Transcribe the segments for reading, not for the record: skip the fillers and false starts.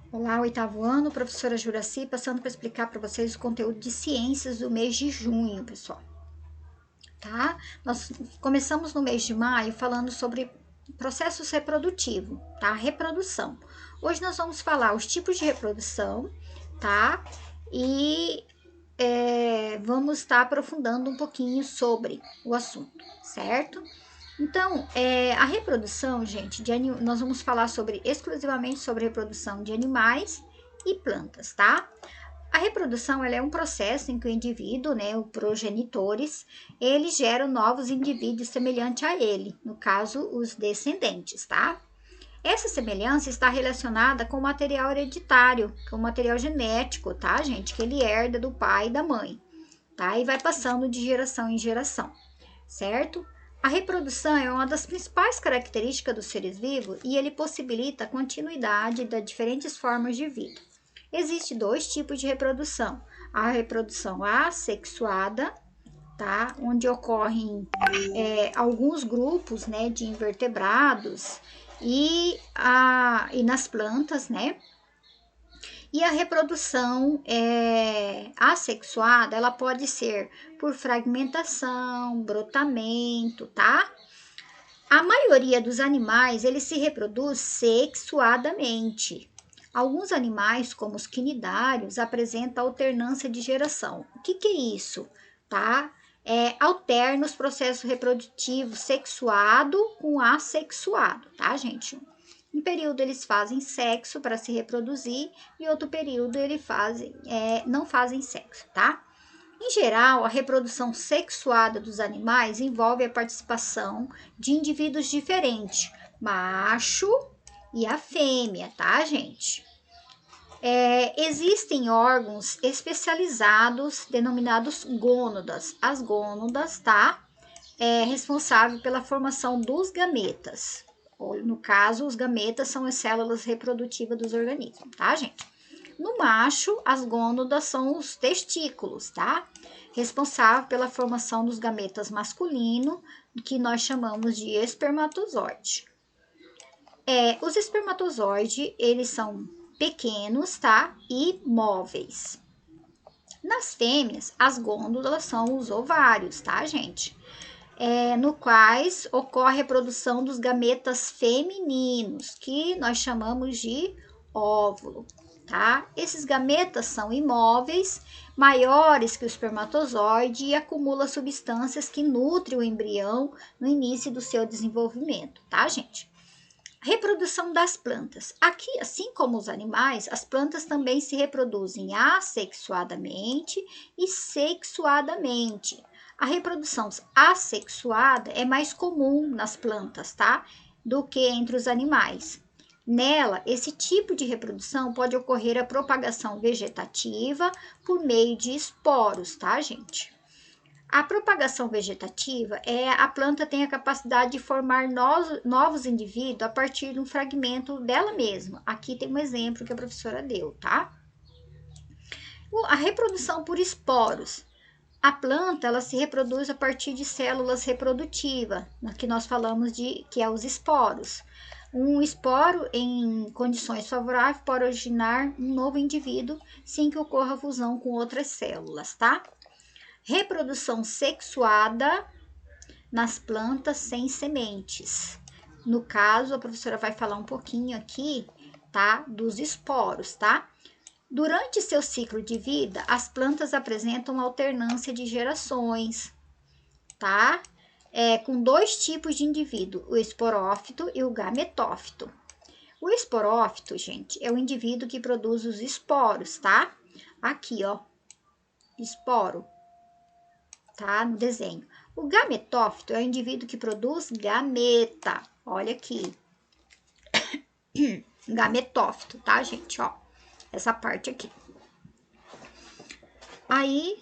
Olá, oitavo ano, professora Juraci, passando para explicar para vocês o conteúdo de ciências do mês de junho, pessoal. Tá? Nós começamos no mês de maio falando sobre processos reprodutivos, tá? Reprodução. Hoje nós vamos falar os tipos de reprodução, tá? E vamos estar aprofundando um pouquinho sobre o assunto, certo? Então, a reprodução, gente, nós vamos falar exclusivamente sobre reprodução de animais e plantas, tá? A reprodução ela é um processo em que o indivíduo, né, os progenitores, eles geram novos indivíduos semelhantes a ele, no caso, os descendentes, tá? Essa semelhança está relacionada com o material hereditário, com o material genético, tá, gente? Que ele herda do pai e da mãe, tá? E vai passando de geração em geração, certo? A reprodução é uma das principais características dos seres vivos e ele possibilita a continuidade das diferentes formas de vida. Existem dois tipos de reprodução: a reprodução assexuada, tá? Onde ocorrem alguns grupos, né, de invertebrados e nas plantas, né? E a reprodução assexuada, ela pode ser por fragmentação, brotamento, tá? A maioria dos animais, ele se reproduz sexuadamente. Alguns animais, como os quinidários, apresentam alternância de geração. O que é isso? Tá? Alterna os processos reprodutivos sexuado com assexuado, tá, gente? Um período eles fazem sexo para se reproduzir e outro período eles não fazem sexo, tá? Em geral, a reprodução sexuada dos animais envolve a participação de indivíduos diferentes, macho e a fêmea, tá, gente? Existem órgãos especializados denominados gônadas. As gônadas, tá? Responsável pela formação dos gametas. No caso, os gametas são as células reprodutivas dos organismos, tá, gente? No macho, as gônadas são os testículos, tá? Responsável pela formação dos gametas masculinos, que nós chamamos de espermatozoide. Os espermatozoides, eles são pequenos, tá? E móveis. Nas fêmeas, as gônadas são os ovários, tá, gente? No quais ocorre a reprodução dos gametas femininos, que nós chamamos de óvulo, tá? Esses gametas são imóveis, maiores que o espermatozoide e acumulam substâncias que nutrem o embrião no início do seu desenvolvimento, tá, gente? Reprodução das plantas. Aqui, assim como os animais, as plantas também se reproduzem assexuadamente e sexuadamente. A reprodução assexuada é mais comum nas plantas, tá? Do que entre os animais. Nela, esse tipo de reprodução pode ocorrer a propagação vegetativa por meio de esporos, tá, gente? A propagação vegetativa a planta tem a capacidade de formar novos indivíduos a partir de um fragmento dela mesma. Aqui tem um exemplo que a professora deu, tá? A reprodução por esporos. A planta, ela se reproduz a partir de células reprodutivas, que nós falamos que é os esporos. Um esporo em condições favoráveis pode originar um novo indivíduo sem que ocorra fusão com outras células, tá? Reprodução sexuada nas plantas sem sementes. No caso, a professora vai falar um pouquinho aqui, tá? Dos esporos, tá? Durante seu ciclo de vida, as plantas apresentam alternância de gerações, tá? Com dois tipos de indivíduo, o esporófito e o gametófito. O esporófito, gente, é o indivíduo que produz os esporos, tá? Aqui, ó, esporo, tá? No desenho. O gametófito é o indivíduo que produz gameta. Olha aqui. Gametófito, tá, gente? Ó, essa parte aqui. Aí,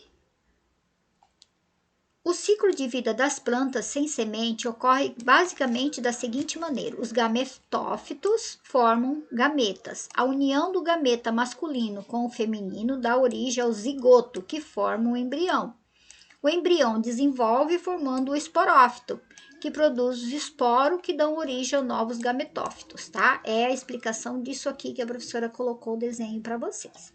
o ciclo de vida das plantas sem semente ocorre basicamente da seguinte maneira: os gametófitos formam gametas. A união do gameta masculino com o feminino dá origem ao zigoto, que forma um embrião. O embrião desenvolve formando o esporófito, que produz os esporos que dão origem a novos gametófitos, tá? É a explicação disso aqui que a professora colocou o desenho para vocês,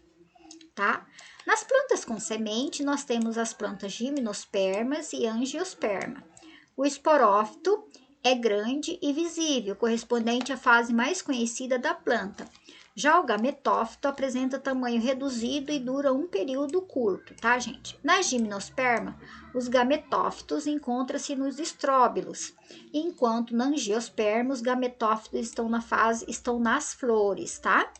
tá? Nas plantas com semente, nós temos as plantas gimnospermas e angiosperma. O esporófito é grande e visível, correspondente à fase mais conhecida da planta. Já o gametófito apresenta tamanho reduzido e dura um período curto, tá, gente? Na gimnosperma, os gametófitos encontram-se nos estróbilos, enquanto na angiosperma, os gametófitos estão nas flores, tá?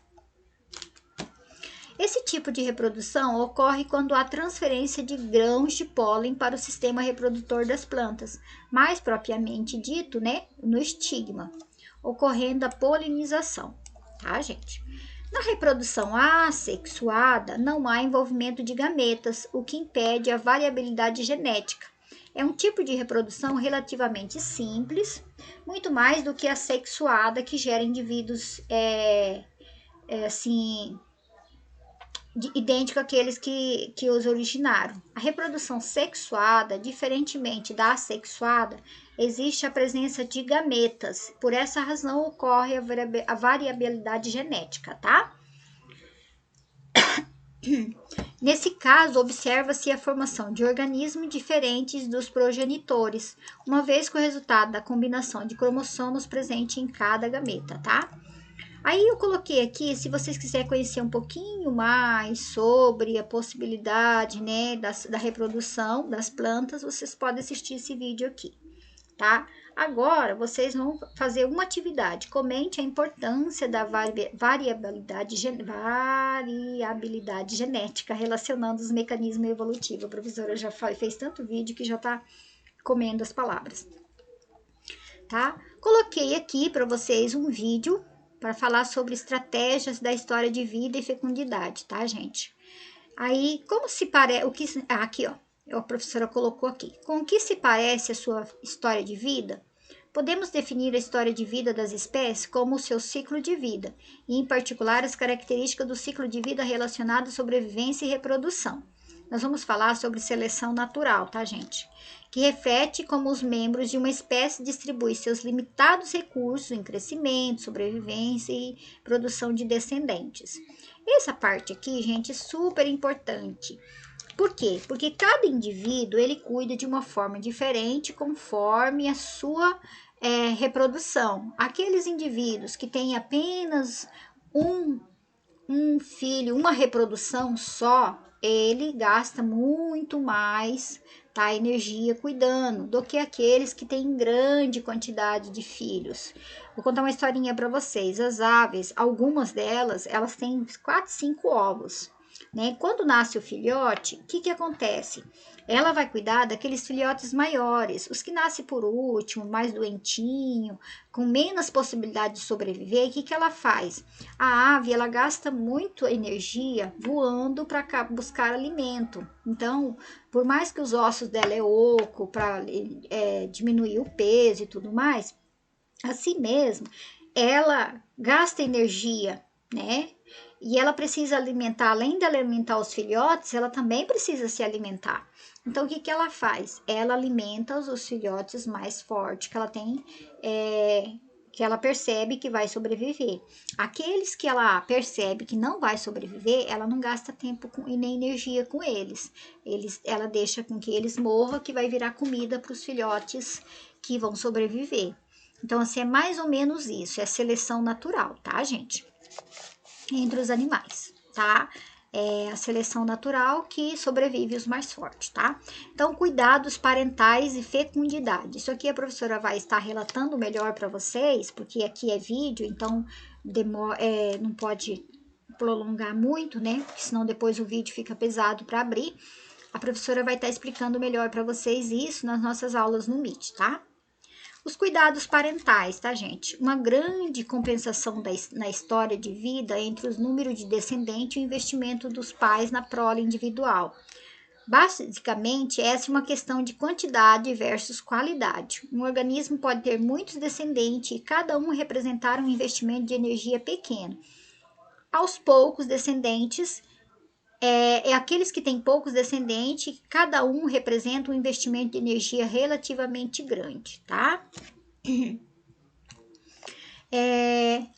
Esse tipo de reprodução ocorre quando há transferência de grãos de pólen para o sistema reprodutor das plantas, mais propriamente dito, né, no estigma, ocorrendo a polinização, tá, gente? Na reprodução assexuada, não há envolvimento de gametas, o que impede a variabilidade genética. É um tipo de reprodução relativamente simples, muito mais do que a sexuada, que gera indivíduos, assim, idêntico àqueles que os originaram. A reprodução sexuada, diferentemente da assexuada, existe a presença de gametas. Por essa razão ocorre a variabilidade genética, tá? Nesse caso, observa-se a formação de organismos diferentes dos progenitores, uma vez que o resultado da combinação de cromossomos presente em cada gameta, tá? Aí eu coloquei aqui, se vocês quiserem conhecer um pouquinho mais sobre a possibilidade, né, da reprodução das plantas, vocês podem assistir esse vídeo aqui, tá? Agora, vocês vão fazer uma atividade. Comente a importância da variabilidade genética relacionando os mecanismos evolutivos. A professora já fez tanto vídeo que já tá comendo as palavras, tá? Coloquei aqui para vocês um vídeo para falar sobre estratégias da história de vida e fecundidade, tá, gente? Aí, como se parece... aqui, ó. A professora colocou aqui. Com o que se parece a sua história de vida? Podemos definir a história de vida das espécies como o seu ciclo de vida, e em particular as características do ciclo de vida relacionado à sobrevivência e reprodução. Nós vamos falar sobre seleção natural, tá, gente? Que reflete como os membros de uma espécie distribuem seus limitados recursos em crescimento, sobrevivência e produção de descendentes. Essa parte aqui, gente, é super importante. Por quê? Porque cada indivíduo, ele cuida de uma forma diferente conforme a sua reprodução. Aqueles indivíduos que têm apenas um filho, uma reprodução só, ele gasta muito mais, tá, energia cuidando do que aqueles que têm grande quantidade de filhos. Vou contar uma historinha para vocês. As aves, algumas delas, elas têm 4, 5 ovos, né? Quando nasce o filhote, o que acontece? Ela vai cuidar daqueles filhotes maiores, os que nascem por último, mais doentinho, com menos possibilidade de sobreviver. O que ela faz? A ave, ela gasta muito energia voando para buscar alimento. Então, por mais que os ossos dela é oco, para diminuir o peso e tudo mais, assim mesmo, ela gasta energia, né? E ela precisa alimentar, além de alimentar os filhotes, ela também precisa se alimentar. Então, o que ela faz? Ela alimenta os filhotes mais fortes que ela tem, que ela percebe que vai sobreviver. Aqueles que ela percebe que não vai sobreviver, ela não gasta tempo e nem energia com eles. Ela deixa com que eles morram, que vai virar comida para os filhotes que vão sobreviver. Então, assim, é mais ou menos isso, é seleção natural, tá, gente? Entre os animais, tá? É a seleção natural que sobrevive os mais fortes, tá? Então, cuidados parentais e fecundidade. Isso aqui a professora vai estar relatando melhor para vocês, porque aqui é vídeo, então não pode prolongar muito, né? Porque senão depois o vídeo fica pesado para abrir. A professora vai estar explicando melhor para vocês isso nas nossas aulas no Meet, tá? Os cuidados parentais, tá, gente? Uma grande compensação na história de vida entre os números de descendentes e o investimento dos pais na prole individual. Basicamente, essa é uma questão de quantidade versus qualidade. Um organismo pode ter muitos descendentes e cada um representar um investimento de energia pequeno. Aos poucos, descendentes É aqueles que têm poucos descendentes, cada um representa um investimento de energia relativamente grande, tá?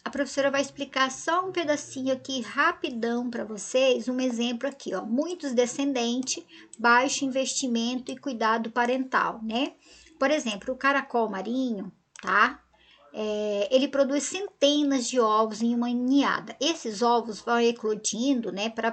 A professora vai explicar só um pedacinho aqui rapidão para vocês, um exemplo aqui, ó, muitos descendentes, baixo investimento e cuidado parental, né? Por exemplo, o caracol marinho, tá? Ele produz centenas de ovos em uma ninhada. Esses ovos vão eclodindo, né, para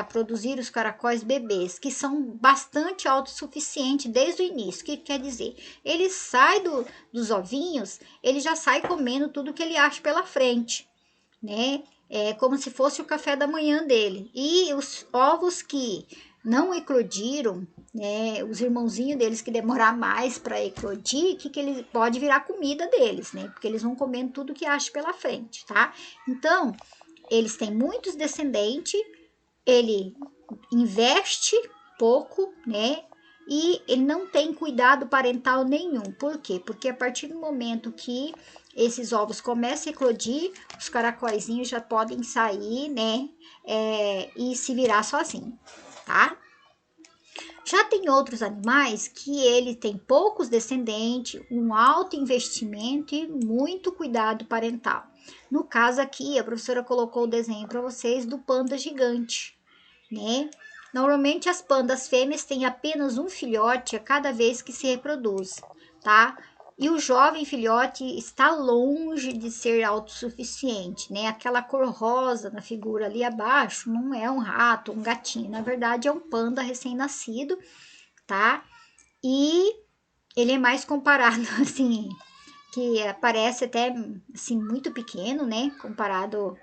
produzir os caracóis bebês, que são bastante autossuficientes desde o início. O que quer dizer? Ele sai dos ovinhos, ele já sai comendo tudo que ele acha pela frente, né? É como se fosse o café da manhã dele. E os ovos que não eclodiram, né, os irmãozinhos deles que demorar mais para eclodir, que ele pode virar comida deles, né? Porque eles vão comendo tudo que acha pela frente, tá? Então, eles têm muitos descendentes, ele investe pouco, né? E ele não tem cuidado parental nenhum. Por quê? Porque a partir do momento que esses ovos começam a eclodir, os caracóizinhos já podem sair, né? E se virar sozinho, tá? Já tem outros animais que ele tem poucos descendentes, um alto investimento e muito cuidado parental. No caso aqui, a professora colocou o desenho para vocês do panda gigante, né? Normalmente as pandas fêmeas têm apenas um filhote a cada vez que se reproduz, tá? E o jovem filhote está longe de ser autossuficiente, né? Aquela cor rosa na figura ali abaixo não é um rato, um gatinho, na verdade é um panda recém-nascido, tá? E ele é mais comparado assim, que parece até assim muito pequeno, né? Comparado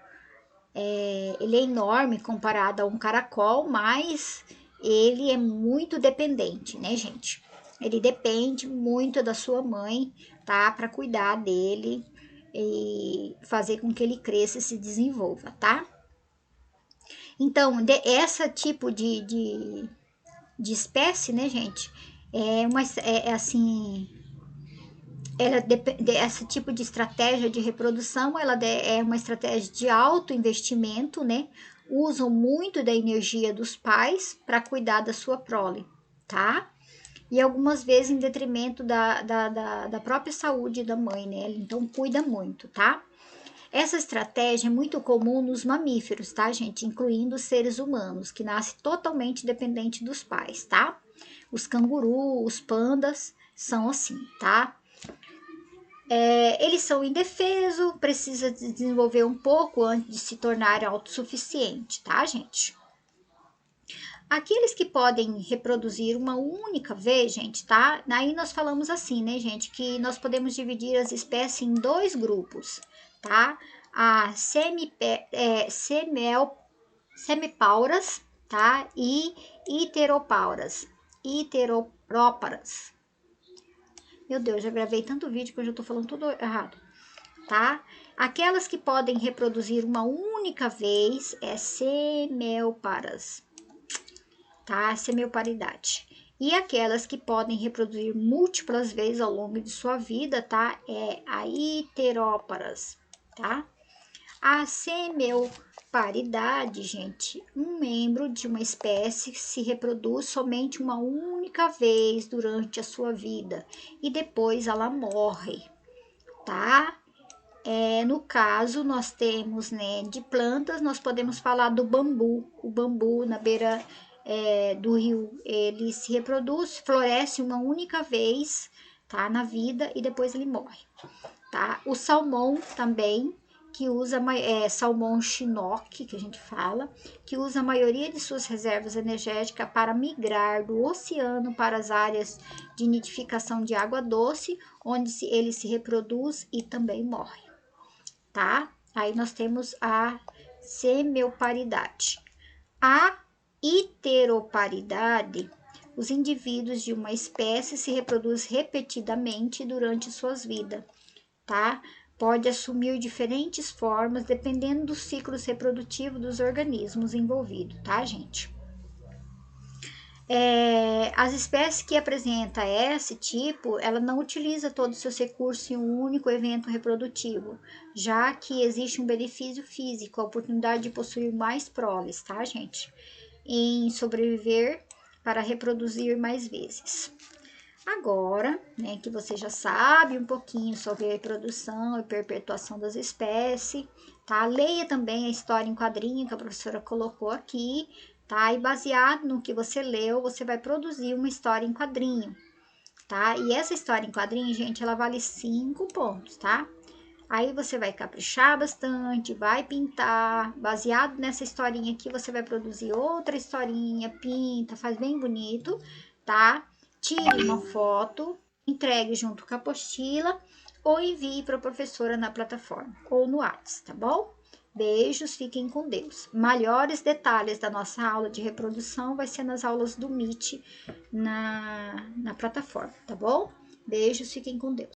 ele é enorme comparado a um caracol, mas ele é muito dependente, né, gente? Ele depende muito da sua mãe, tá? Para cuidar dele e fazer com que ele cresça e se desenvolva, tá? Então, essa tipo de espécie, né, gente? Assim, esse tipo de estratégia de reprodução, é uma estratégia de alto investimento, né? Usam muito da energia dos pais para cuidar da sua prole, tá? E algumas vezes em detrimento da própria saúde da mãe, né? Então, cuida muito, tá? Essa estratégia é muito comum nos mamíferos, tá, gente? Incluindo os seres humanos, que nascem totalmente dependente dos pais, tá? Os cangurus, os pandas são assim, tá? Eles são indefesos, precisa desenvolver um pouco antes de se tornar autossuficiente, tá, gente? Aqueles que podem reproduzir uma única vez, gente, tá? Aí nós falamos assim, né, gente, que nós podemos dividir as espécies em dois grupos, tá? A semipauras, tá? E heteropauras, heteropróparas. Meu Deus, já gravei tanto vídeo que eu já tô falando tudo errado, tá? Aquelas que podem reproduzir uma única vez é semioparas, tá? Semioparidade. E aquelas que podem reproduzir múltiplas vezes ao longo de sua vida, tá? É a heteróparas, tá? A semioparidade, gente, um membro de uma espécie se reproduz somente uma única vez durante a sua vida e depois ela morre, tá? No caso, nós temos, né, de plantas, nós podemos falar do bambu. O bambu na beira do rio, ele se reproduz, floresce uma única vez, tá, na vida e depois ele morre, tá? O salmão também, que usa salmão chinook, que a gente fala, que usa a maioria de suas reservas energéticas para migrar do oceano para as áreas de nidificação de água doce, onde ele se reproduz e também morre, tá? Aí nós temos a semioparidade. A heteroparidade, os indivíduos de uma espécie se reproduzem repetidamente durante suas vidas, tá? Pode assumir diferentes formas dependendo dos ciclos reprodutivos dos organismos envolvidos, tá, gente? As espécies que apresentam esse tipo, ela não utiliza todos os seus recursos em um único evento reprodutivo, já que existe um benefício físico, a oportunidade de possuir mais proles, tá, gente? Em sobreviver para reproduzir mais vezes. Agora, né, que você já sabe um pouquinho sobre a reprodução e perpetuação das espécies, tá? Leia também a história em quadrinho que a professora colocou aqui, tá? E baseado no que você leu, você vai produzir uma história em quadrinho, tá? E essa história em quadrinho, gente, ela vale 5 pontos, tá? Aí você vai caprichar bastante, vai pintar, baseado nessa historinha aqui, você vai produzir outra historinha, pinta, faz bem bonito, tá? Tire uma foto, entregue junto com a apostila ou envie para a professora na plataforma ou no WhatsApp, tá bom? Beijos, fiquem com Deus. Maiores detalhes da nossa aula de reprodução vai ser nas aulas do Meet na plataforma, tá bom? Beijos, fiquem com Deus.